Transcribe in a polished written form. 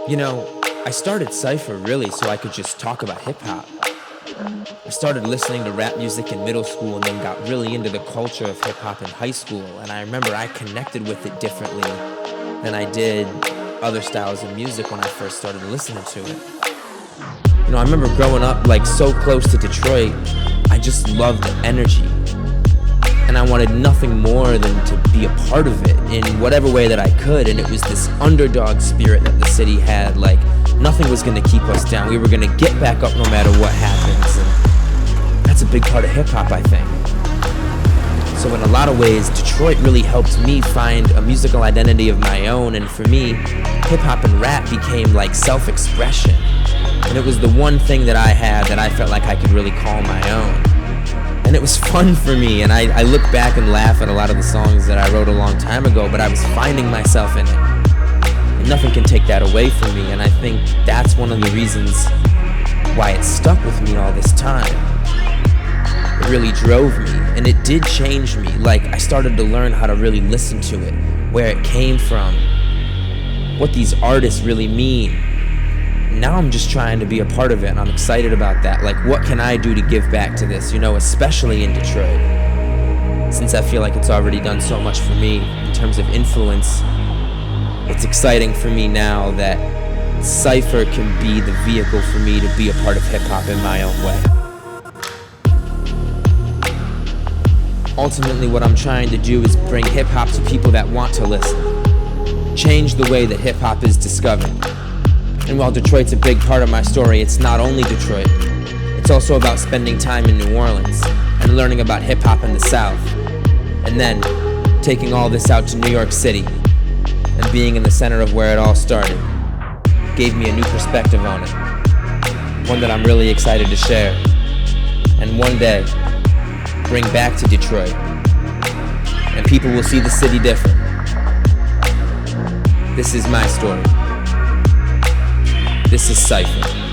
You know, I started Cypher really so I could just talk about hip-hop. I started listening to rap music in middle school and then got really into the culture of hip-hop in high school, and I remember I connected with it differently than I did other styles of music when I first started listening to it. You know, I remember growing up like so close to Detroit, I just loved the energy. And I wanted nothing more than to be a part of it in whatever way that I could. And it was this underdog spirit that the city had. Like, nothing was gonna keep us down. We were gonna get back up no matter what happens. And that's a big part of hip-hop, I think. So in a lot of ways, Detroit really helped me find a musical identity of my own. And for me, hip-hop and rap became like self-expression. And it was the one thing that I had that I felt like I could really call my own. And it was fun for me, and I look back and laugh at a lot of the songs that I wrote a long time ago, but I was finding myself in it. And nothing can take that away from me, and I think that's one of the reasons why it stuck with me all this time. It really drove me, and it did change me. Like, I started to learn how to really listen to it, where it came from, what these artists really mean. Now I'm just trying to be a part of it, and I'm excited about that. Like, what can I do to give back to this, you know, especially in Detroit? Since I feel like it's already done so much for me in terms of influence, it's exciting for me now that Cypher can be the vehicle for me to be a part of hip-hop in my own way. Ultimately, what I'm trying to do is bring hip-hop to people that want to listen. Change the way that hip-hop is discovered. And while Detroit's a big part of my story, it's not only Detroit. It's also about spending time in New Orleans and learning about hip-hop in the South. And then taking all this out to New York City and being in the center of where it all started gave me a new perspective on it. One that I'm really excited to share. And one day, bring back to Detroit. And people will see the city different. This is my story. This is Cypher.